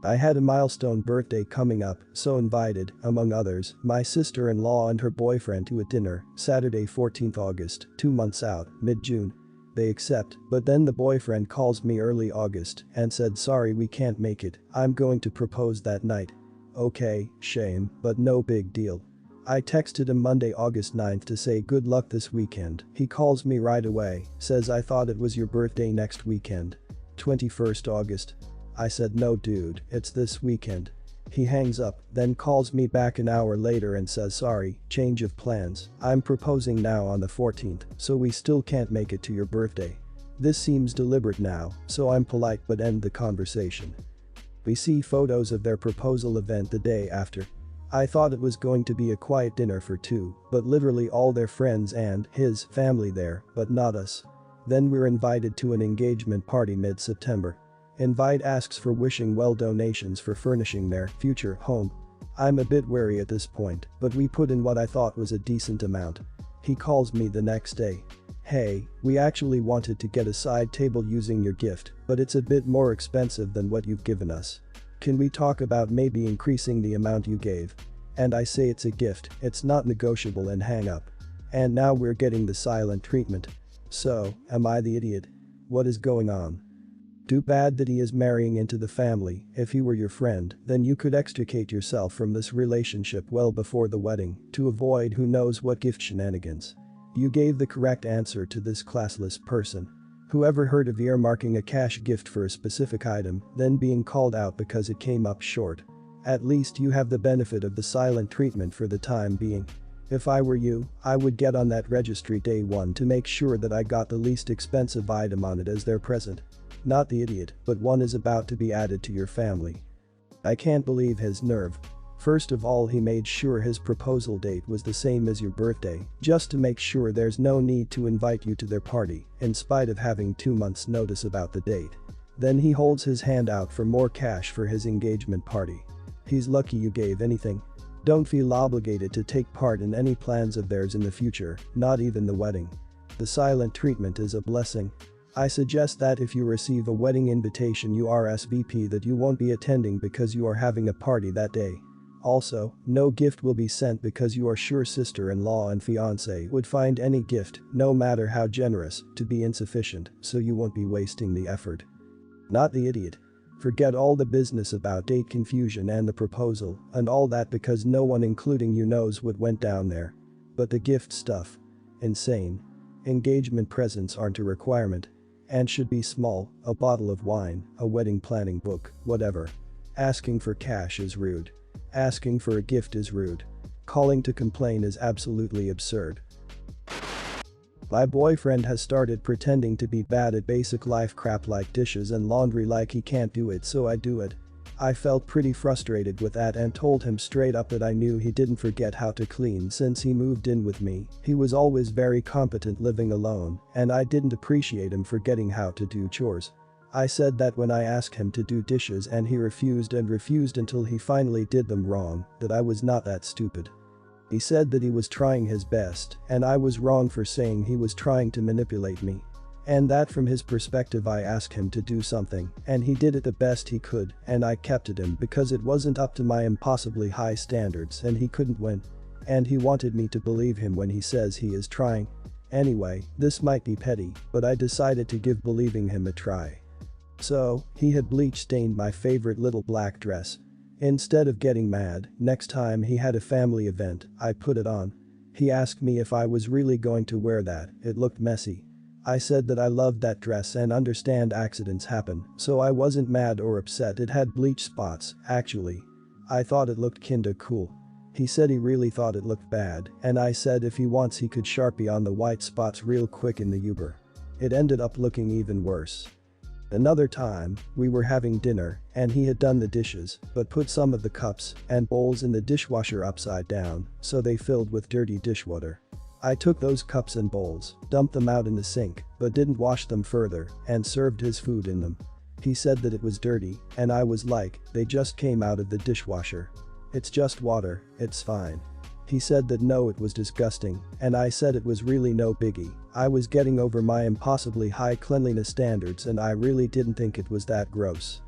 I had a milestone birthday coming up, so invited, among others, my sister-in-law and her boyfriend to a dinner, Saturday 14th August, 2 months out, mid-June. They accept, but then the boyfriend calls me early August and said sorry we can't make it, I'm going to propose that night. Okay, shame, but no big deal. I texted him Monday August 9th to say good luck this weekend, he calls me right away, says I thought it was your birthday next weekend. 21st August. I said no dude, it's this weekend. He hangs up, then calls me back an hour later and says sorry, change of plans, I'm proposing now on the 14th, so we still can't make it to your birthday. This seems deliberate now, so I'm polite but end the conversation. We see photos of their proposal event the day after. I thought it was going to be a quiet dinner for two, but literally all their friends and his family there, but not us. Then we're invited to an engagement party mid-September. Invite asks for wishing well donations for furnishing their future home. I'm a bit wary at this point, but we put in what I thought was a decent amount. He calls me the next day. Hey, we actually wanted to get a side table using your gift, but it's a bit more expensive than what you've given us. Can we talk about maybe increasing the amount you gave? And I say it's a gift, it's not negotiable and hang up. And now we're getting the silent treatment. So, am I the idiot? What is going on? Too bad that he is marrying into the family. If he were your friend, then you could extricate yourself from this relationship well before the wedding to avoid who knows what gift shenanigans. You gave the correct answer to this classless person. Whoever heard of earmarking a cash gift for a specific item, then being called out because it came up short? At least you have the benefit of the silent treatment for the time being. If I were you, I would get on that registry day one to make sure that I got the least expensive item on it as their present. Not the idiot, but one is about to be added to your family. I can't believe his nerve. First of all, he made sure his proposal date was the same as your birthday, just to make sure there's no need to invite you to their party, in spite of having 2 months notice about the date. Then he holds his hand out for more cash for his engagement party. He's lucky you gave anything. Don't feel obligated to take part in any plans of theirs in the future, not even the wedding. The silent treatment is a blessing. I suggest that if you receive a wedding invitation you RSVP that you won't be attending because you are having a party that day. Also, no gift will be sent because you are sure sister-in-law and fiancé would find any gift, no matter how generous, to be insufficient, so you won't be wasting the effort. Not the idiot. Forget all the business about date confusion and the proposal and all that because no one including you knows what went down there. But the gift stuff? Insane. Engagement presents aren't a requirement. And should be small, a bottle of wine, a wedding planning book, whatever. Asking for cash is rude. Asking for a gift is rude. Calling to complain is absolutely absurd. My boyfriend has started pretending to be bad at basic life crap like dishes and laundry like he can't do it so I do it. I felt pretty frustrated with that and told him straight up that I knew he didn't forget how to clean since he moved in with me. He was always very competent living alone, and I didn't appreciate him forgetting how to do chores. I said that when I asked him to do dishes and he refused until he finally did them wrong, that I was not that stupid. He said that he was trying his best, and I was wrong for saying he was trying to manipulate me. And that from his perspective I asked him to do something, and he did it the best he could, and I kept at him because it wasn't up to my impossibly high standards and he couldn't win. And he wanted me to believe him when he says he is trying. Anyway, this might be petty, but I decided to give believing him a try. So, he had bleach stained my favorite little black dress. Instead of getting mad, next time he had a family event, I put it on. He asked me if I was really going to wear that, it looked messy. I said that I loved that dress and understand accidents happen, so I wasn't mad or upset. It had bleach spots, actually. I thought it looked kinda cool. He said he really thought it looked bad, and I said if he wants he could Sharpie on the white spots real quick in the Uber. It ended up looking even worse. Another time, we were having dinner, and he had done the dishes, but put some of the cups and bowls in the dishwasher upside down, so they filled with dirty dishwater. I took those cups and bowls, dumped them out in the sink, but didn't wash them further, and served his food in them. He said that it was dirty, and I was like, they just came out of the dishwasher. It's just water, it's fine. He said that no, it was disgusting, and I said it was really no biggie. I was getting over my impossibly high cleanliness standards and I really didn't think it was that gross.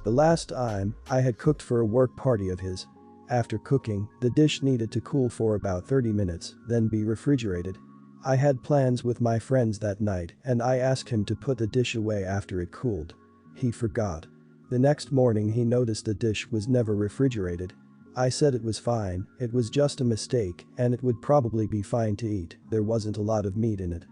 The last time, I had cooked for a work party of his. After cooking, the dish needed to cool for about 30 minutes, then be refrigerated. I had plans with my friends that night and I asked him to put the dish away after it cooled. He forgot. The next morning he noticed the dish was never refrigerated. I said it was fine, it was just a mistake and it would probably be fine to eat, there wasn't a lot of meat in it.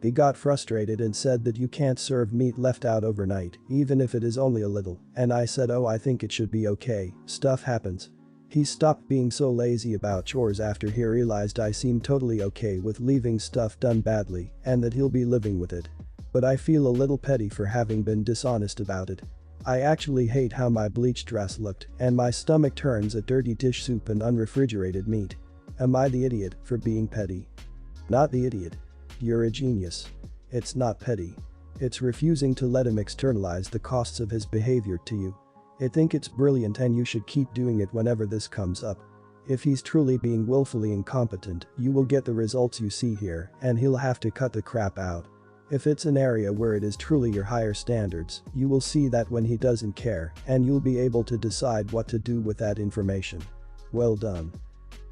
He got frustrated and said that you can't serve meat left out overnight, even if it is only a little, and I said oh I think it should be okay, stuff happens. He stopped being so lazy about chores after he realized I seemed totally okay with leaving stuff done badly and that he'll be living with it. But I feel a little petty for having been dishonest about it. I actually hate how my bleached dress looked and my stomach turns at dirty dish soup and unrefrigerated meat. Am I the idiot for being petty? Not the idiot. You're a genius. It's not petty. It's refusing to let him externalize the costs of his behavior to you. I think it's brilliant and you should keep doing it whenever this comes up. If he's truly being willfully incompetent, you will get the results you see here and he'll have to cut the crap out. If it's an area where it is truly your higher standards, you will see that when he doesn't care and you'll be able to decide what to do with that information. Well done.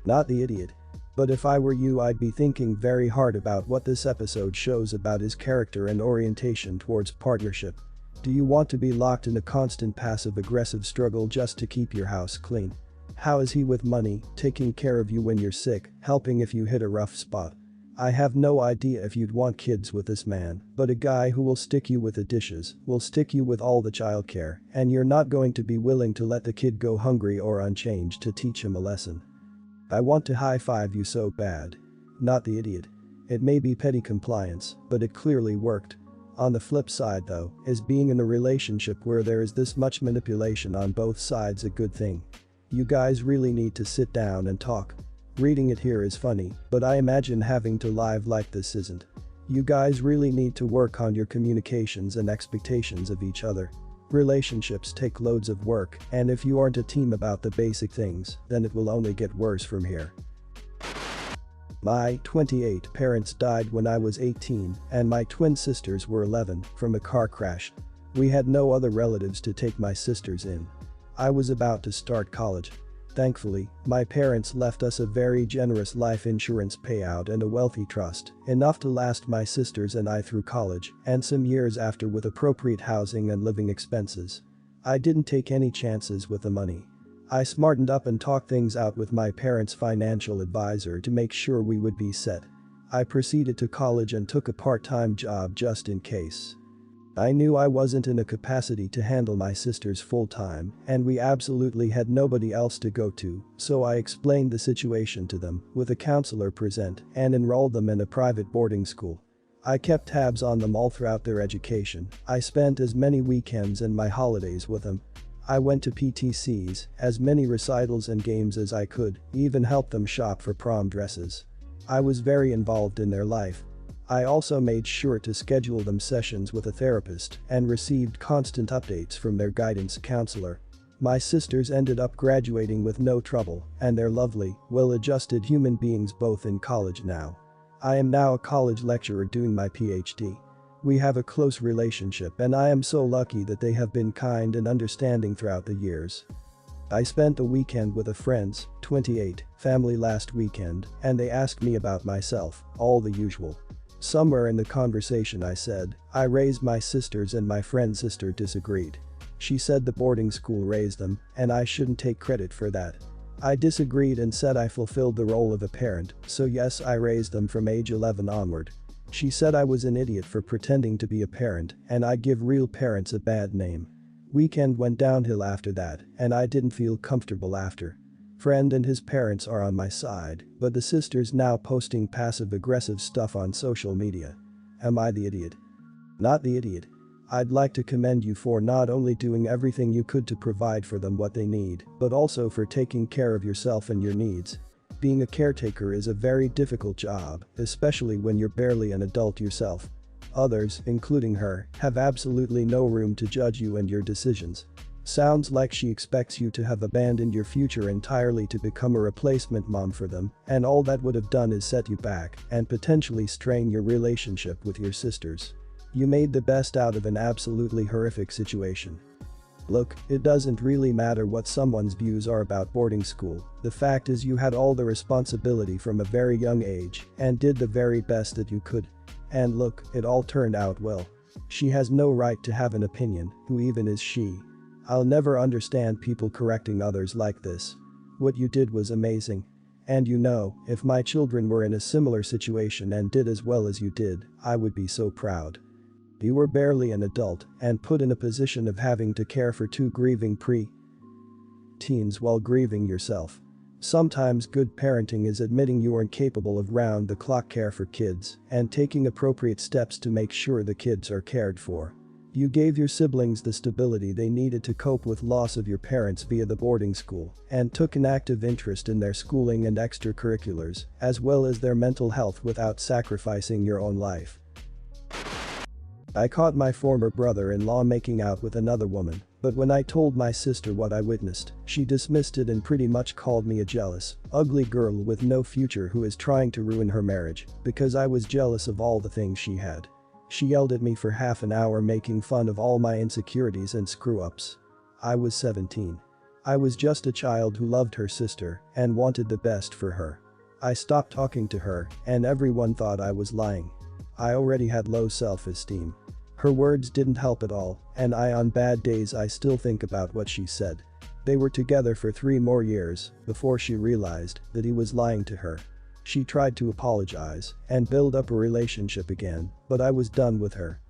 Not the idiot. But if I were you I'd be thinking very hard about what this episode shows about his character and orientation towards partnership. Do you want to be locked in a constant passive-aggressive struggle just to keep your house clean? How is he with money, taking care of you when you're sick, helping if you hit a rough spot? I have no idea if you'd want kids with this man, but a guy who will stick you with the dishes, will stick you with all the childcare, and you're not going to be willing to let the kid go hungry or unchanged to teach him a lesson. I want to high-five you so bad. Not the idiot. It may be petty compliance, but it clearly worked. On the flip side though, is being in a relationship where there is this much manipulation on both sides a good thing? You guys really need to sit down and talk. Reading it here is funny, but I imagine having to live like this isn't. You guys really need to work on your communications and expectations of each other. Relationships take loads of work, and if you aren't a team about the basic things, then it will only get worse from here. My 28 parents died when I was 18 and my twin sisters were 11 from a car crash. We had no other relatives to take my sisters in. I was about to start college. Thankfully, my parents left us a very generous life insurance payout and a wealthy trust, enough to last my sisters and I through college and some years after with appropriate housing and living expenses. I didn't take any chances with the money. I smartened up and talked things out with my parents' financial advisor to make sure we would be set. I proceeded to college and took a part-time job just in case. I knew I wasn't in a capacity to handle my sisters full-time and we absolutely had nobody else to go to, so I explained the situation to them with a counselor present and enrolled them in a private boarding school. I kept tabs on them all throughout their education. I spent as many weekends and my holidays with them. I went to PTCs, as many recitals and games as I could, even helped them shop for prom dresses. I was very involved in their life. I also made sure to schedule them sessions with a therapist and received constant updates from their guidance counselor. My sisters ended up graduating with no trouble and they're lovely, well-adjusted human beings both in college now. I am now a college lecturer doing my PhD. We have a close relationship and I am so lucky that they have been kind and understanding throughout the years. I spent a weekend with a friend's, 28, family last weekend and they asked me about myself, all the usual. Somewhere in the conversation I said, I raised my sisters and my friend's sister disagreed. She said the boarding school raised them and I shouldn't take credit for that. I disagreed and said I fulfilled the role of a parent, so yes I raised them from age 11 onward. She said I was an idiot for pretending to be a parent and I'd give real parents a bad name. Weekend went downhill after that and I didn't feel comfortable after. Friend and his parents are on my side, but the sisters now posting passive-aggressive stuff on social media. Am I the idiot? Not the idiot. I'd like to commend you for not only doing everything you could to provide for them what they need, but also for taking care of yourself and your needs. Being a caretaker is a very difficult job, especially when you're barely an adult yourself. Others, including her, have absolutely no room to judge you and your decisions. Sounds like she expects you to have abandoned your future entirely to become a replacement mom for them, and all that would have done is set you back and potentially strain your relationship with your sisters. You made the best out of an absolutely horrific situation. Look, it doesn't really matter what someone's views are about boarding school, the fact is you had all the responsibility from a very young age and did the very best that you could. And look, it all turned out well. She has no right to have an opinion, who even is she? I'll never understand people correcting others like this. What you did was amazing. And you know, if my children were in a similar situation and did as well as you did, I would be so proud. You were barely an adult and put in a position of having to care for two grieving pre-teens while grieving yourself. Sometimes good parenting is admitting you are incapable of round-the-clock care for kids and taking appropriate steps to make sure the kids are cared for. You gave your siblings the stability they needed to cope with loss of your parents via the boarding school and took an active interest in their schooling and extracurriculars, as well as their mental health without sacrificing your own life. I caught my former brother-in-law making out with another woman, but when I told my sister what I witnessed, she dismissed it and pretty much called me a jealous, ugly girl with no future who is trying to ruin her marriage because I was jealous of all the things she had. She yelled at me for half an hour making fun of all my insecurities and screw-ups. I was 17. I was just a child who loved her sister and wanted the best for her. I stopped talking to her and everyone thought I was lying. I already had low self-esteem. Her words didn't help at all, and on bad days I still think about what she said. They were together for 3 more years before she realized that he was lying to her. She tried to apologize and build up a relationship again, but I was done with her.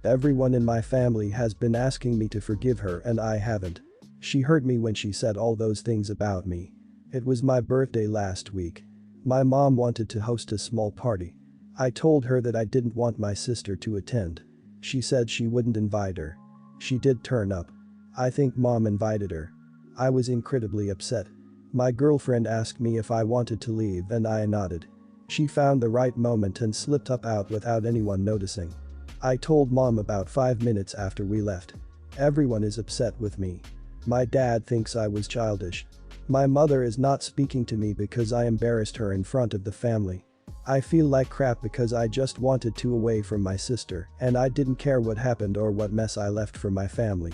Everyone in my family has been asking me to forgive her and I haven't. She hurt me when she said all those things about me. It was my birthday last week. My mom wanted to host a small party. I told her that I didn't want my sister to attend. She said she wouldn't invite her. She did turn up. I think mom invited her. I was incredibly upset. My girlfriend asked me if I wanted to leave and I nodded. She found the right moment and slipped up out without anyone noticing. I told mom about 5 minutes after we left. Everyone is upset with me. My dad thinks I was childish. My mother is not speaking to me because I embarrassed her in front of the family. I feel like crap because I just wanted to away from my sister and I didn't care what happened or what mess I left for my family.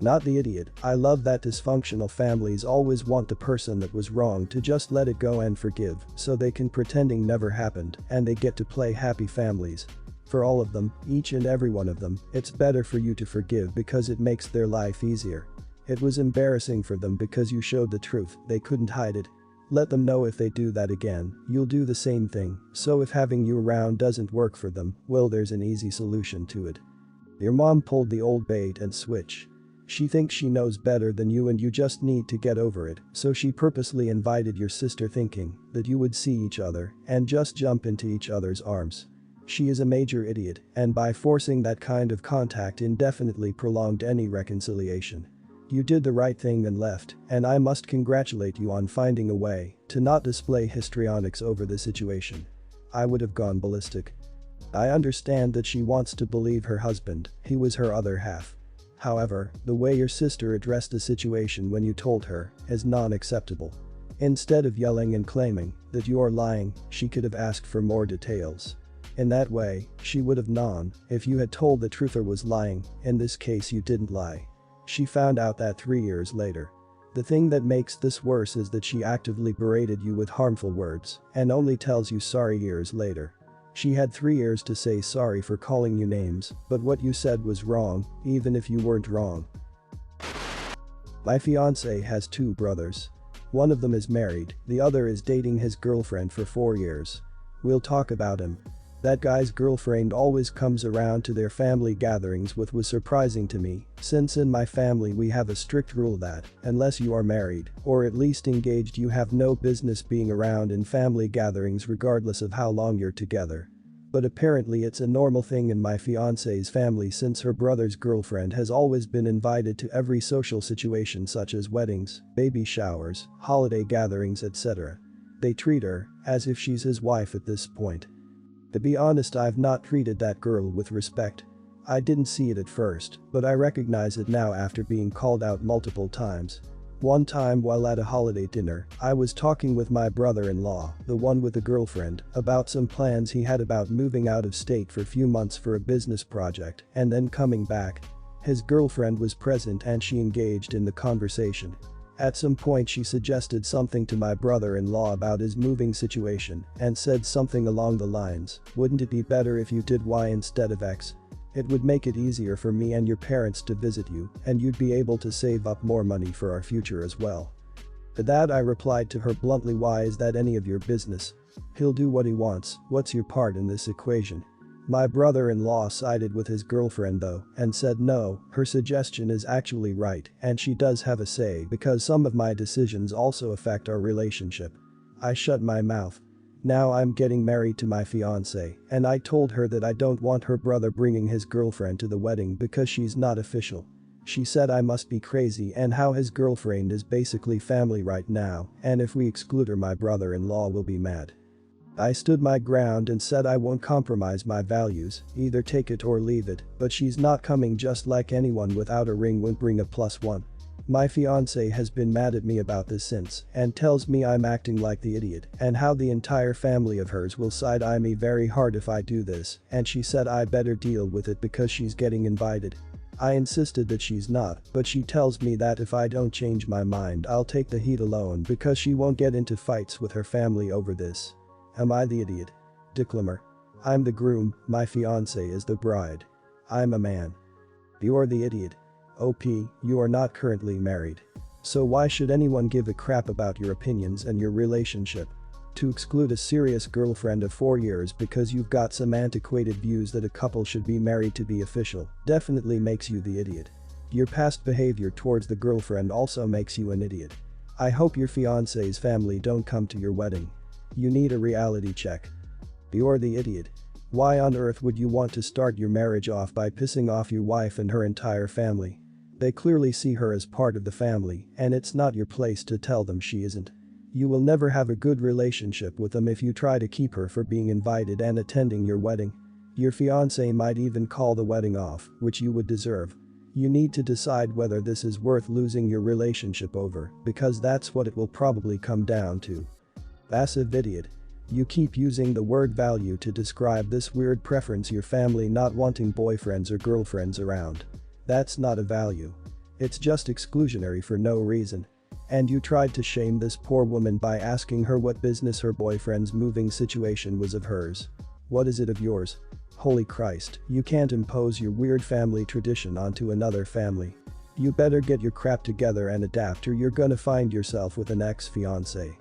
Not the idiot. I love that dysfunctional families always want the person that was wrong to just let it go and forgive so they can pretending never happened and they get to play happy families. For all of them, each and every one of them, it's better for you to forgive because it makes their life easier. It was embarrassing for them because you showed the truth, they couldn't hide it. Let them know if they do that again, you'll do the same thing, so if having you around doesn't work for them, well there's an easy solution to it. Your mom pulled the old bait and switch. She thinks she knows better than you and you just need to get over it, so she purposely invited your sister thinking that you would see each other and just jump into each other's arms. She is a major idiot and by forcing that kind of contact indefinitely prolonged any reconciliation. You did the right thing and left, and I must congratulate you on finding a way to not display histrionics over the situation. I would have gone ballistic. I understand that she wants to believe her husband, he was her other half. However, the way your sister addressed the situation when you told her is non-acceptable. Instead of yelling and claiming that you are lying, she could have asked for more details. In that way, she would have known if you had told the truth or was lying. In this case you didn't lie. She found out that 3 years later. The thing that makes this worse is that she actively berated you with harmful words and only tells you sorry years later. She had 3 years to say sorry for calling you names, but what you said was wrong, even if you weren't wrong. My fiancé has 2 brothers. One of them is married, the other is dating his girlfriend for 4 years. We'll talk about him. That guy's girlfriend always comes around to their family gatherings, which was surprising to me, since in my family we have a strict rule that, unless you are married, or at least engaged, you have no business being around in family gatherings regardless of how long you're together. But apparently it's a normal thing in my fiancé's family since her brother's girlfriend has always been invited to every social situation such as weddings, baby showers, holiday gatherings, etc. They treat her as if she's his wife at this point. To be honest, I've not treated that girl with respect. I didn't see it at first, but I recognize it now after being called out multiple times. One time while at a holiday dinner, I was talking with my brother-in-law, the one with the girlfriend, about some plans he had about moving out of state for a few months for a business project and then coming back. His girlfriend was present and she engaged in the conversation. At some point she suggested something to my brother-in-law about his moving situation and said something along the lines, "Wouldn't it be better if you did Y instead of X? It would make it easier for me and your parents to visit you and you'd be able to save up more money for our future as well." To that I replied to her bluntly, "Why is that any of your business? He'll do what he wants, what's your part in this equation?" My brother-in-law sided with his girlfriend though and said no, her suggestion is actually right and she does have a say because some of my decisions also affect our relationship. I shut my mouth. Now I'm getting married to my fiancée and I told her that I don't want her brother bringing his girlfriend to the wedding because she's not official. She said I must be crazy and how his girlfriend is basically family right now and if we exclude her my brother-in-law will be mad. I stood my ground and said I won't compromise my values, either take it or leave it, but she's not coming just like anyone without a ring won't bring a +1. My fiancé has been mad at me about this since and tells me I'm acting like the idiot and how the entire family of hers will side-eye me very hard if I do this and she said I better deal with it because she's getting invited. I insisted that she's not, but she tells me that if I don't change my mind I'll take the heat alone because she won't get into fights with her family over this. Am I the idiot? Disclaimer. I'm the groom, my fiancée is the bride. I'm a man. You're the idiot. OP, you are not currently married. So why should anyone give a crap about your opinions and your relationship? To exclude a serious girlfriend of 4 years because you've got some antiquated views that a couple should be married to be official definitely makes you the idiot. Your past behavior towards the girlfriend also makes you an idiot. I hope your fiancé's family don't come to your wedding. You need a reality check. You're the idiot. Why on earth would you want to start your marriage off by pissing off your wife and her entire family? They clearly see her as part of the family and it's not your place to tell them she isn't. You will never have a good relationship with them if you try to keep her for being invited and attending your wedding. Your fiancé might even call the wedding off, which you would deserve. You need to decide whether this is worth losing your relationship over because that's what it will probably come down to. Passive idiot. You keep using the word value to describe this weird preference your family not wanting boyfriends or girlfriends around. That's not a value. It's just exclusionary for no reason. And you tried to shame this poor woman by asking her what business her boyfriend's moving situation was of hers. What is it of yours? Holy Christ, you can't impose your weird family tradition onto another family. You better get your crap together and adapt or you're gonna find yourself with an ex-fiancé.